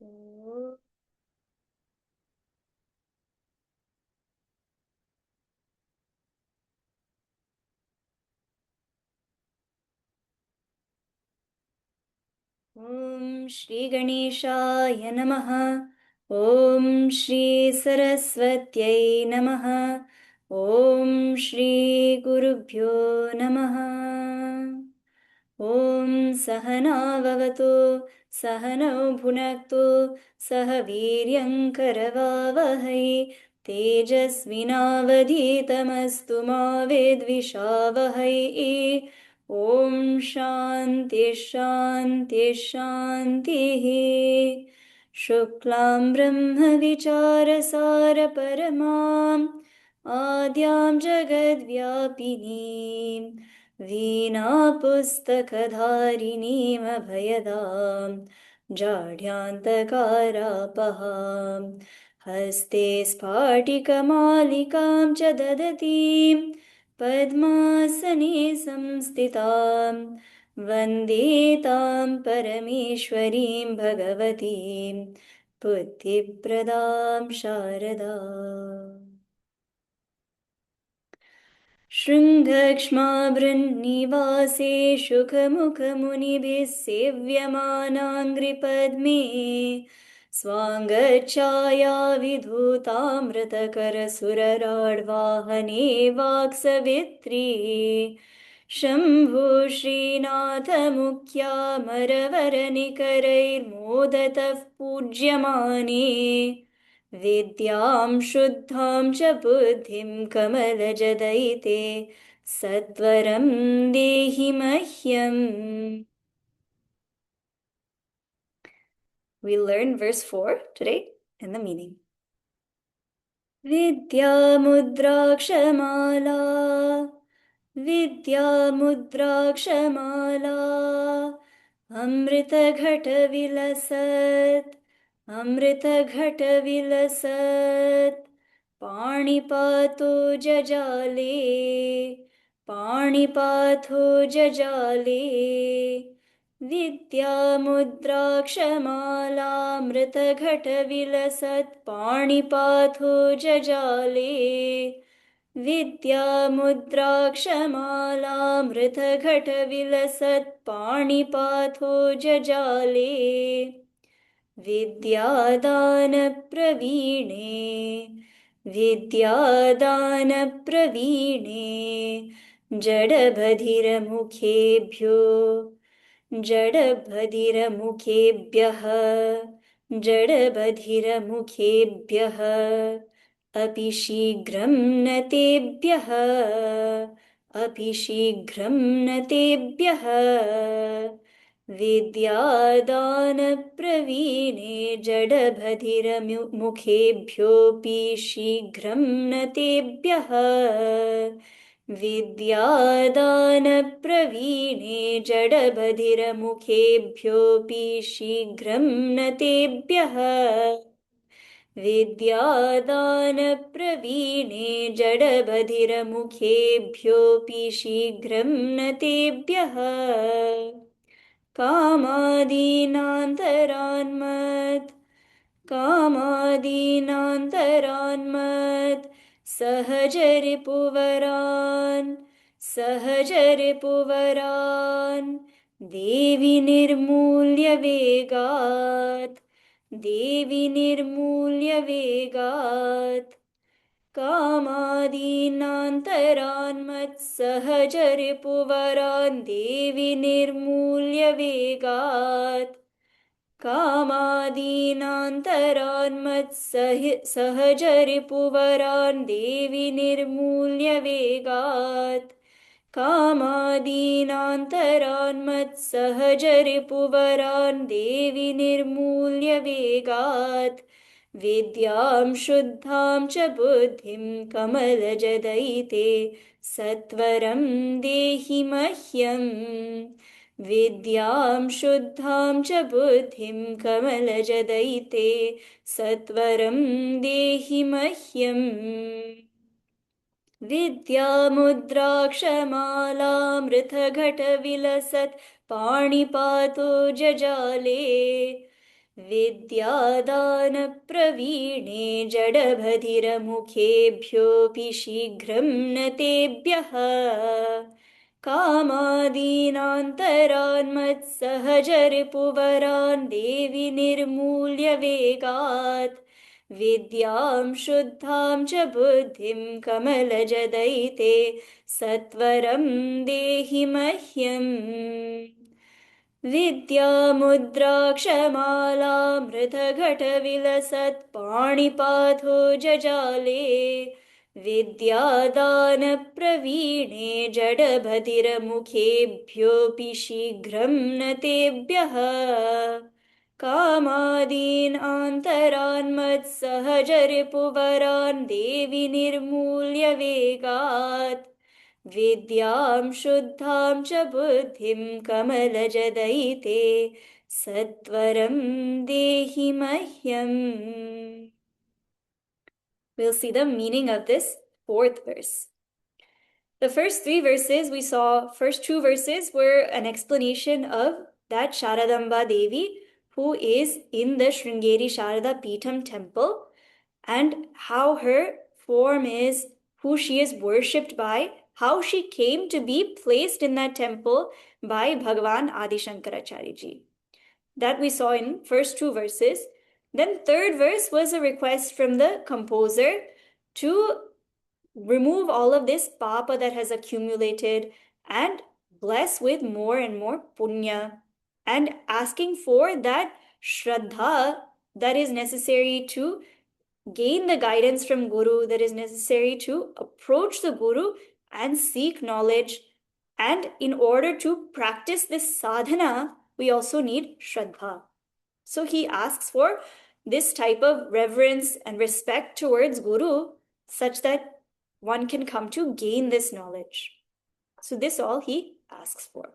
ॐ श्री गणेशाय नमः। ॐ श्री सरस्वत्यै नमः। ॐ श्री गुरुभ्यो नमः। ॐ सहनाववतु सहनौ भुनक्तु सह वीर्यङ्करवावहै तेजस्विनावधीतमस्तु मा विद्विषावहै। ॐ शान्ति शान्ति शान्तिः। शुक्लां ब्रह्मविचारसारपरमाम् आद्यां जगद्व्यापिनीं वीणापुस्तकधारिणीमभयदां जाढ्यान्तकारापहां हस्ते स्फाटिकमालिकां च ददतीं पद्मासने संस्थितां वन्दे तां परमेश्वरीं भगवतीं बुद्धिप्रदां शारदाम्। शृङ्गक्ष्माभृन्निवासे शुकमुखमुनिभिः सेव्यमानाङ्घ्रिपद्मे स्वाङ्गच्छाया विधूतामृतकरसुरराड्वाहने वाक्सवित्री शम्भो श्रीनाथमुख्यामरवरनिकरैर्मोदतः पूज्यमाने विद्यां शुद्धां च बुद्धिं कमलजदयिते सत्वरं देहि मह्यम्. We learn verse 4 today and the meaning. विद्यामुद्राक्षमाला विद्यामुद्राक्षमाला अमृतघटविलसत् अमृतघटविलसत् पाणिपातो जजाले पाणिपातो जजाले विद्यामुद्राक्षमालामृतघटविलसत् पाणिपाथो जजाले विद्यामुद्राक्षमालामृतघटविलसत् पाणिपाथो जजाले विद्यादानप्रवीणे विद्यादानप्रवीणे जडबधिरमुखेभ्यो जडबधिरमुखेभ्यः जडबधिरमुखेभ्यः अपि शीघ्रं न तेभ्यः अपि शीघ्रं न तेभ्यः विद्यादानप्रवीणे जडबधिरमुखेभ्योऽपि शीघ्रं न तेभ्यः विद्यादानप्रवीणे जडबधिरमुखेभ्योऽपि शीघ्रं न तेभ्यः विद्यादानप्रवीणे जडबधिरमुखेभ्योऽपि शीघ्रं न तेभ्यः कामादीनान्तरान्मत् कामादीनान्तरान्मत् सहजरिपुवरान् सहजरिपुवरान् देवि निर्मूल्य वेगात् देवि निर्मूल्य वेगात् कामादीनान्तरान्मत्सहजरिपुवरान् देवि निर्मूल्य वेगात् कामादीनान्तरान्मत्सहजरिपुवरान् देवि निर्मूल्य वेगात् कामादीनान्तरान्मत्सहजरिपुवरान् देवि निर्मूल्य वेगात् विद्यां शुद्धां च बुद्धिं कमलजदयिते सत्वरं देहि मह्यम् विद्यां शुद्धां च बुद्धिं कमलजदयिते सत्वरं देहि मह्यम् विद्यामुद्राक्षमालामृतघटविलसत् पाणिपातो जजाले विद्यादानप्रवीणे जडभधिरमुखेभ्योऽपि शीघ्रं न तेभ्यः कामादीनान्तरान् मत्सहजरिपुवरान् देवि निर्मूल्य वेगात् विद्यां शुद्धां च बुद्धिं कमलजदयिते सत्वरं देहि मह्यम् विद्यामुद्राक्षमालामृतघटविलसत्पाणिपाथो जजाले विद्यादानप्रवीणे जडभतिरमुखेभ्योऽपि शीघ्रं न तेभ्यः कामादीन् आन्तरान् मत्सहजरिपुवरान् देवि निर्मूल्य वेगात् विद्यां शुद्धां च बुद्धिं कमलजदयिते सत्वरं देहि मह्यम्. We'll see the meaning of this fourth verse. The first three verses we saw, first two verses were an explanation of that Sharadamba Devi who is in the Sringeri Sharada Peetham temple and how her form is, who she is worshipped by, how she came to be placed in that temple by Bhagavan Adi Shankaracharya ji. That we saw in first two verses. Then third verse was a request from the composer to remove all of this papa that has accumulated and bless with more and more punya, and asking for that shraddha that is necessary to gain the guidance from Guru, that is necessary to approach the Guru and seek knowledge. And in order to practice this sadhana, we also need shraddha. So he asks for this type of reverence and respect towards Guru such that one can come to gain this knowledge. So this all he asks for.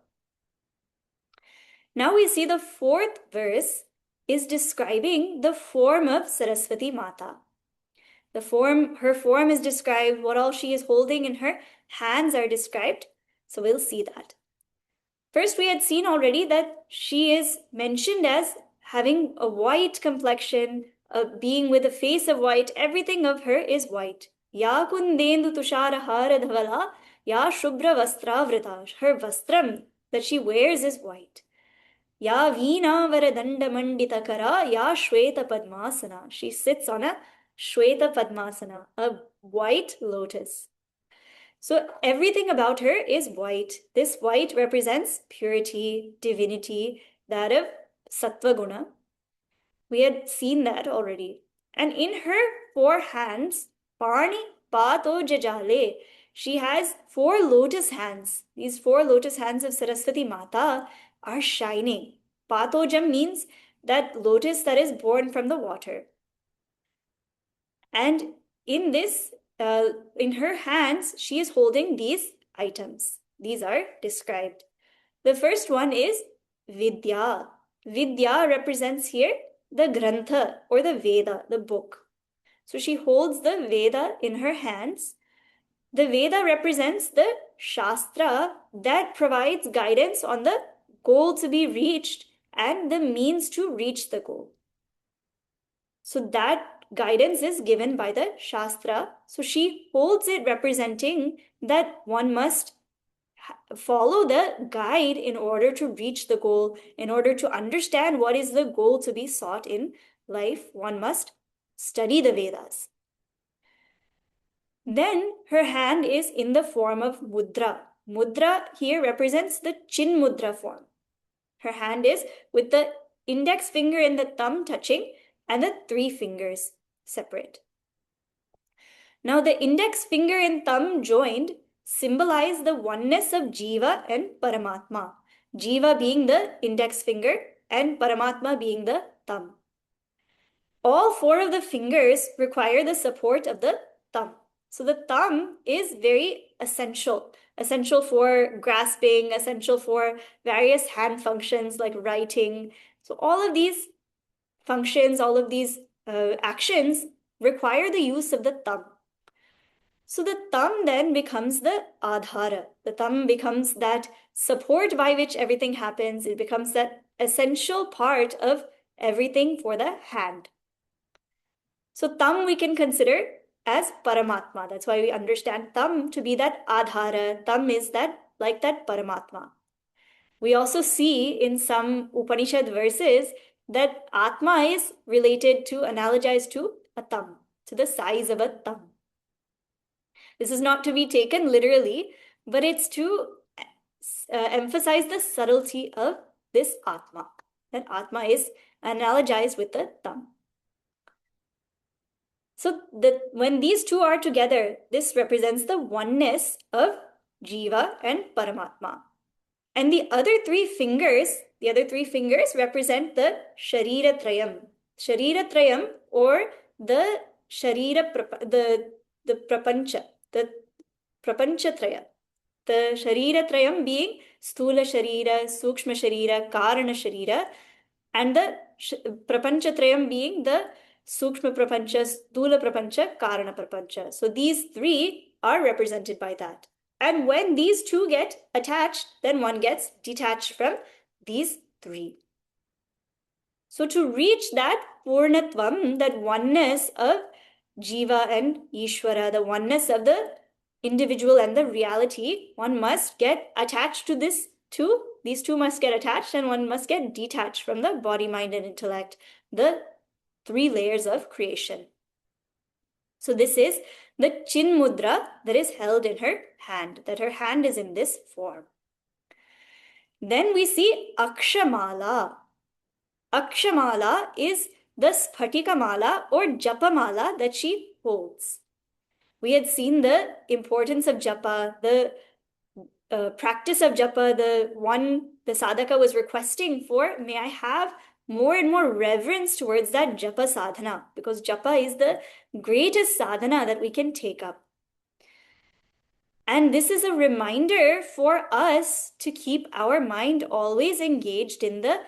Now we see the fourth verse is describing the form of Saraswati Mata. Her form is described, what all she is holding in her hands are described. So we'll see that. First, we had seen already that she is mentioned as having a white complexion, being with a face of white. Everything of her is white. Ya kundendu tusharahara dhavala, ya shubhra vastravrita. Her vastram that she wears is white. Ya veena varadanda manditakara, ya shweta padmasana. She sits on a shweta padmasana, a white lotus. So everything about her is white. This white represents purity, divinity, that of sattva guna. We had seen that already. And in her four hands, Parni Pato Jajale, she has four lotus hands. These four lotus hands of Saraswati Mata are shining. Patojam means that lotus that is born from the water. And in this, in her hands, she is holding these items. These are described. The first one is Vidya. Vidya represents here the Grantha or the Veda, the book. So she holds the Veda in her hands. The Veda represents the Shastra that provides guidance on the goal to be reached and the means to reach the goal. So that guidance is given by the Shastra. So she holds it representing that one must follow the guide in order to reach the goal. In order to understand what is the goal to be sought in life, one must study the Vedas. Then her hand is in the form of mudra. Mudra here represents the chin mudra form. Her hand is with the index finger and the thumb touching and the three fingers separate. Now the index finger and thumb joined symbolize the oneness of Jiva and Paramatma. Jiva being the index finger and Paramatma being the thumb. All four of the fingers require the support of the thumb. So the thumb is very essential for grasping, essential for various hand functions like writing. So all of these functions, all of these actions require the use of the thumb. So the thumb then becomes the adhara. The thumb becomes that support by which everything happens. It becomes that essential part of everything for the hand. So Tam we can consider as Paramatma. That's why we understand Tam to be that Adhara. Tam is that like that Paramatma. We also see in some Upanishad verses that Atma is related to, analogized to a thumb, to the size of a thumb. This is not to be taken literally, but it's to emphasize the subtlety of this Atma. That Atma is analogized with the thumb. So when these two are together, this represents the oneness of Jiva and Paramatma. And the other three fingers represent the Sharira Trayam. Sharira Trayam, or the the Prapancha, the Prapancha Traya. The Sharira Trayam being Sthula Sharira, Sukshma Sharira, Karana Sharira, and the Prapancha Trayam being the Sukshma Prapancha, Sthula Prapancha, Karana Prapancha. So these three are represented by that. And when these two get attached, then one gets detached from these three. So to reach that Purnatvam, that oneness of Jiva and Ishvara, the oneness of the individual and the reality, one must get attached to this two. These two must get attached, and one must get detached from the body, mind, and intellect, the three layers of creation. So this is the Chin Mudra that is held in her hand, that her hand is in this form. Then we see Akshamala. Akshamala is the Sphatika Mala or Japa Mala that she holds. We had seen the importance of Japa, the practice of Japa, the sadhaka was requesting for, may I have more and more reverence towards that Japa sadhana, because Japa is the greatest sadhana that we can take up. And this is a reminder for us to keep our mind always engaged in the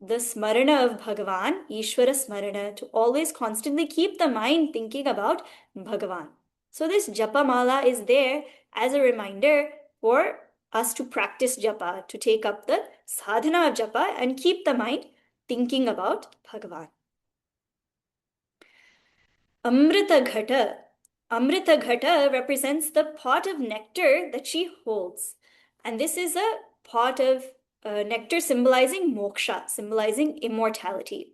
smarana of Bhagavan, Ishvara smarana, to always constantly keep the mind thinking about Bhagavan. So this Japa Mala is there as a reminder for us to practice Japa, to take up the sadhana of Japa and keep the mind thinking about Bhagavan. Amrita Ghata. Amrita Ghata represents the pot of nectar that she holds. And this is a pot of nectar symbolizing moksha, symbolizing immortality.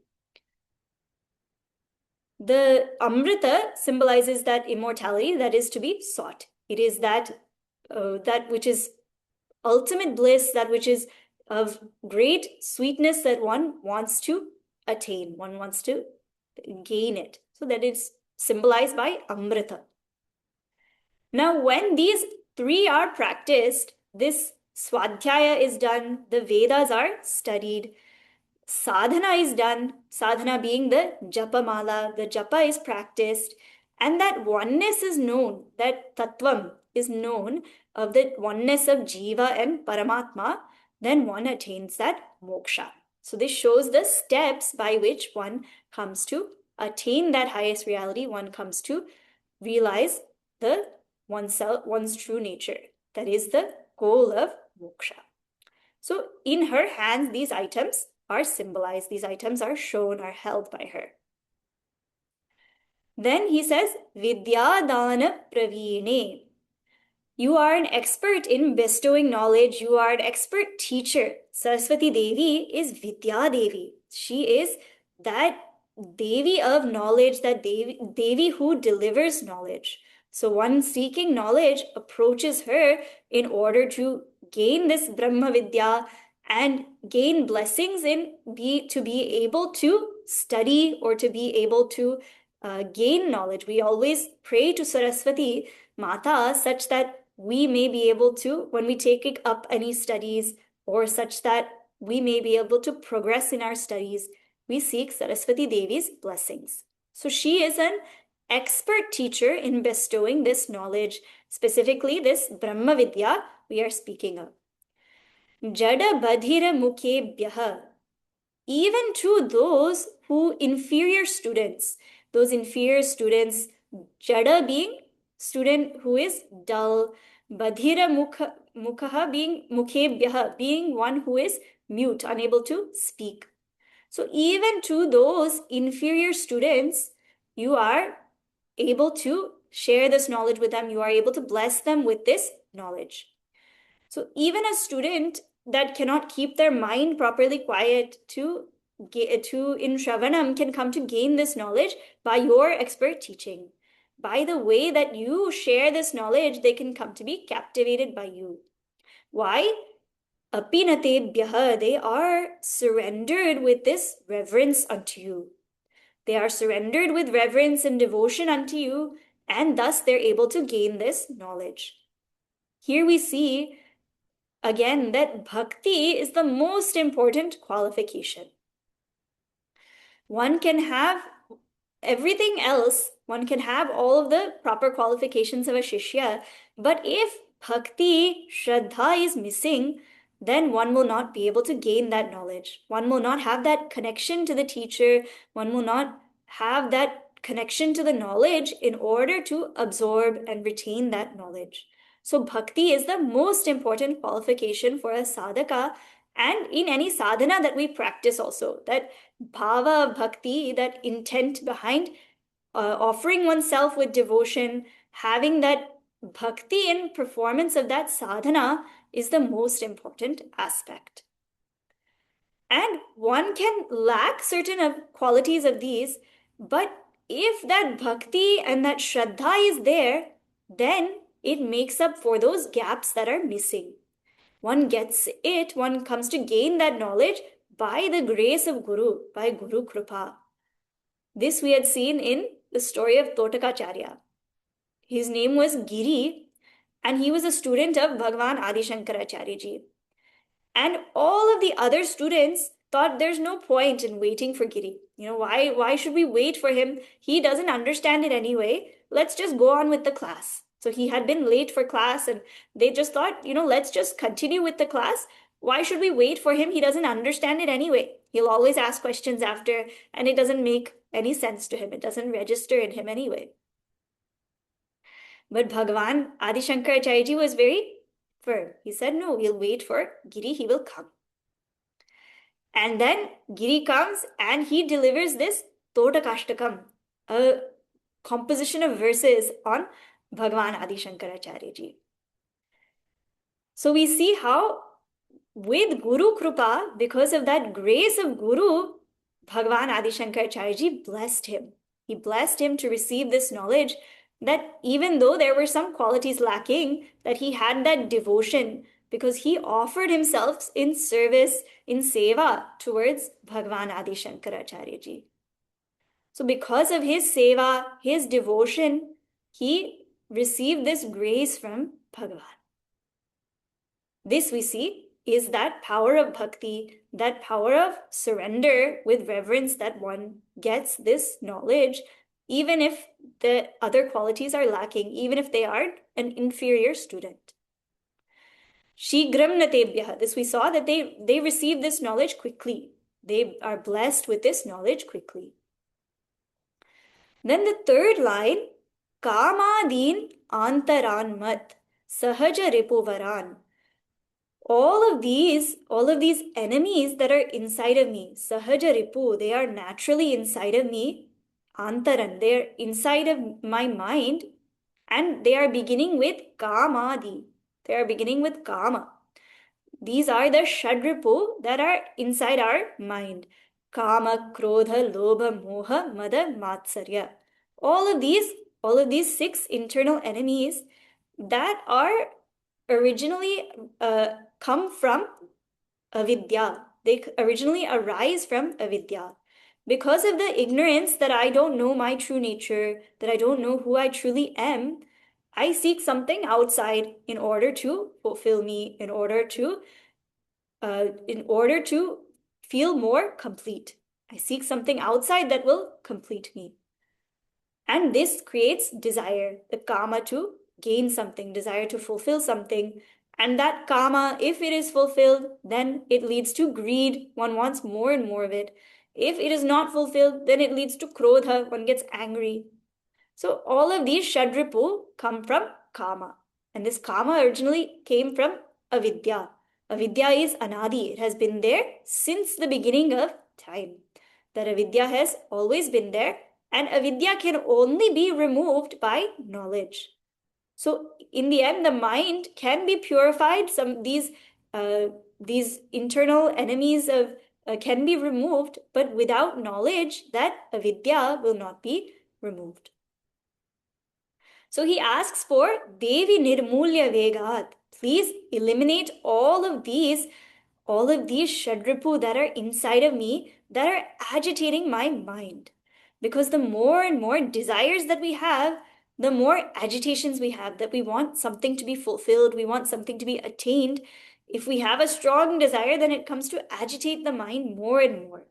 The Amrita symbolizes that immortality that is to be sought. It is that which is ultimate bliss, that which is of great sweetness that one wants to attain, one wants to gain it. So that is symbolized by Amrita. Now, when these three are practiced, this Swadhyaya is done, the Vedas are studied, sadhana is done, sadhana being the Japa Mala, the Japa is practiced, and that oneness is known, that Tattvam is known of the oneness of Jiva and Paramatma, then one attains that moksha. So this shows the steps by which one comes to attain that highest reality, one comes to realize the one's true nature. That is the goal of moksha. So in her hands, these items are symbolized, these items are shown, are held by her. Then he says, Vidyadana Praveene. You are an expert in bestowing knowledge. You are an expert teacher. Saraswati Devi is Vidya Devi. She is that Devi of knowledge, that Devi who delivers knowledge. So one seeking knowledge approaches her in order to gain this Brahma Vidya and gain blessings to be able to study or to be able to gain knowledge. We always pray to Saraswati Mata such that we may be able to, when we take up any studies, or such that we may be able to progress in our studies, we seek Saraswati Devi's blessings. So she is an expert teacher in bestowing this knowledge, specifically this Brahma Vidya we are speaking of. Jada Badhira Mukhebhyaha. Even to those inferior students, Jada being student who is dull, Badhira Mukhaha being Mukhebhyaha, being one who is mute, unable to speak. So even to those inferior students, you are able to share this knowledge with them. You are able to bless them with this knowledge. So even a student that cannot keep their mind properly quiet to in Shravanam can come to gain this knowledge by your expert teaching. By the way that you share this knowledge, they can come to be captivated by you. Why? Apinatebhyah, they are surrendered with this reverence unto you. They are surrendered with reverence and devotion unto you, and thus they're able to gain this knowledge. Here we see again that bhakti is the most important qualification. One can have everything else, one can have all of the proper qualifications of a shishya, but if bhakti, shraddha is missing, then one will not be able to gain that knowledge. One will not have that connection to the teacher. One will not have that connection to the knowledge in order to absorb and retain that knowledge. So bhakti is the most important qualification for a sadhaka, and in any sadhana that we practice also, that bhava of bhakti, that intent behind offering oneself with devotion, having that bhakti in performance of that sadhana is the most important aspect. And one can lack certain qualities of these, but if that bhakti and that shraddha is there, then it makes up for those gaps that are missing. One gets it, one comes to gain that knowledge by the grace of Guru, by Guru Krupa. This we had seen in the story of Totakacharya. His name was Giri, and he was a student of Bhagavan Adi Shankaracharya ji. And all of the other students thought there's no point in waiting for Giri. Why should we wait for him? He doesn't understand it anyway. Let's just go on with the class. So he had been late for class, and they just thought, let's just continue with the class. Why should we wait for him? He doesn't understand it anyway. He'll always ask questions after, and it doesn't make any sense to him. It doesn't register in him anyway. But Bhagavan Adi Shankaracharya ji was very firm. He said, no, we'll wait for Giri, he will come. And then Giri comes and he delivers this Totakashtakam, a composition of verses on Bhagavan Adi Shankaracharya ji. So we see how with Guru Krupa, because of that grace of Guru, Bhagavan Adi Shankaracharya ji blessed him. He blessed him to receive this knowledge, that even though there were some qualities lacking, that he had that devotion because he offered himself in service, in seva towards Bhagavan Adi Shankaracharya ji. So because of his seva, his devotion, he received this grace from Bhagavan. This we see is that power of bhakti, that power of surrender with reverence, that one gets this knowledge, even if the other qualities are lacking, even if they are an inferior student. Shigram natebhyah. This we saw that they receive this knowledge quickly. They are blessed with this knowledge quickly. Then the third line, kamadin antaran mat sahaja ripuvaran. All of these enemies that are inside of me, sahaja ripu, they are naturally inside of me. Antaran, they are inside of my mind, and they are beginning with kamadi. They are beginning with kama. These are the shadripu that are inside our mind. Kama, krodha, lobha, moha, mada, matsarya. All of these 6 internal enemies that are originally come from avidya. They originally arise from avidya. Because of the ignorance that I don't know my true nature, that I don't know who I truly am, I seek something outside in order to fulfill me, in order to feel more complete. I seek something outside that will complete me. And this creates desire, the kama to gain something, desire to fulfill something. And that kama, if it is fulfilled, then it leads to greed. One wants more and more of it. If it is not fulfilled, then it leads to krodha. One gets angry. So all of these shadripu come from kama. And this kama originally came from avidya. Avidya is anadi. It has been there since the beginning of time. That avidya has always been there, and avidya can only be removed by knowledge. So in the end, the mind can be purified. These internal enemies of can be removed, but without knowledge, that avidya will not be removed. So he asks for Devi Nirmulya Vegat. Please eliminate all of these Shadripu that are inside of me that are agitating my mind. Because the more and more desires that we have, the more agitations we have, that we want something to be fulfilled, we want something to be attained. If we have a strong desire, then it comes to agitate the mind more and more.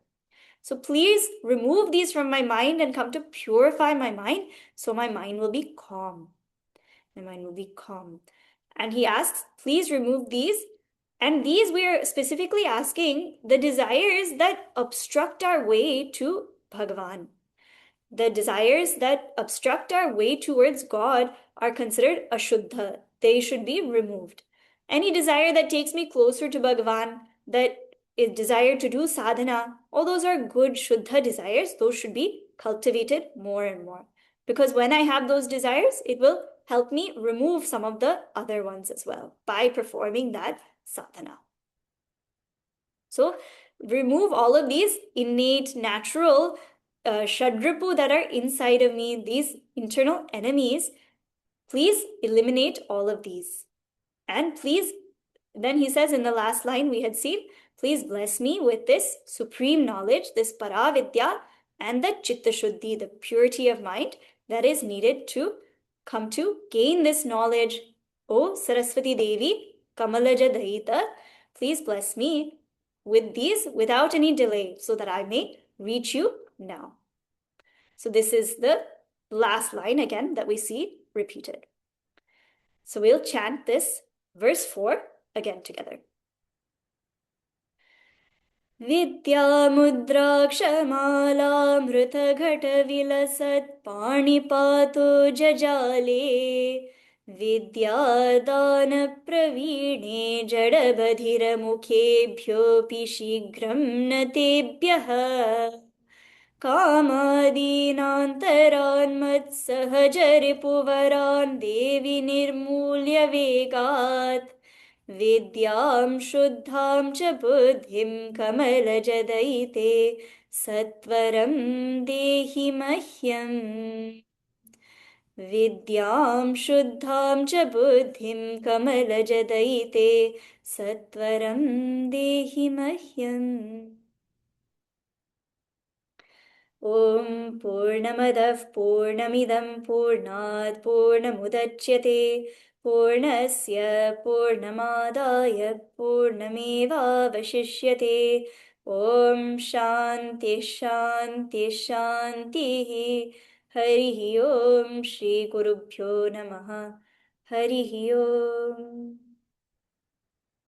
So please remove these from my mind and come to purify my mind so my mind will be calm. My mind will be calm. And he asks, please remove these. And these we are specifically asking the desires that obstruct our way to Bhagavan. The desires that obstruct our way towards God are considered ashuddha. They should be removed. Any desire that takes me closer to Bhagavan, that is desire to do sadhana, all those are good shuddha desires. Those should be cultivated more and more. Because when I have those desires, it will help me remove some of the other ones as well by performing that sadhana. So remove all of these innate, natural shadripu that are inside of me, these internal enemies. Please eliminate all of these. And please, then he says in the last line we had seen, please bless me with this supreme knowledge, this paravidya, and the chitta shuddhi, the purity of mind that is needed to come to gain this knowledge. O Saraswati Devi, Kamalaja Daita, please bless me with these without any delay so that I may reach you now. So this is the last line again that we see repeated. So we'll chant this verse 4 again together. विद्यामुद्राक्षमालामृतघटविलसत्पाणिपातो जजाले विद्यादानप्रवीणे जडबधिरमुखेभ्योऽपि शीघ्रं न तेभ्यः कामादीनान्तरान्मत्सहजरिपुवरान् देवि निर्मूल्य वेगात् विद्यां शुद्धां च बुद्धिं कमलजदयिते सत्वरं देहि मह्यम् विद्यां शुद्धां च बुद्धिं कमलजदयिते सत्वरं देहि मह्यम् ॐ पूर्णमदः पूर्णमिदं पूर्णात् पूर्णमुदच्यते पूर्णस्य पूर्णमादाय पूर्णमेवावशिष्यते ॐ शान्तिः शान्तिः शान्तिः हरिः ॐ श्रीगुरुभ्यो नमः हरिः ॐ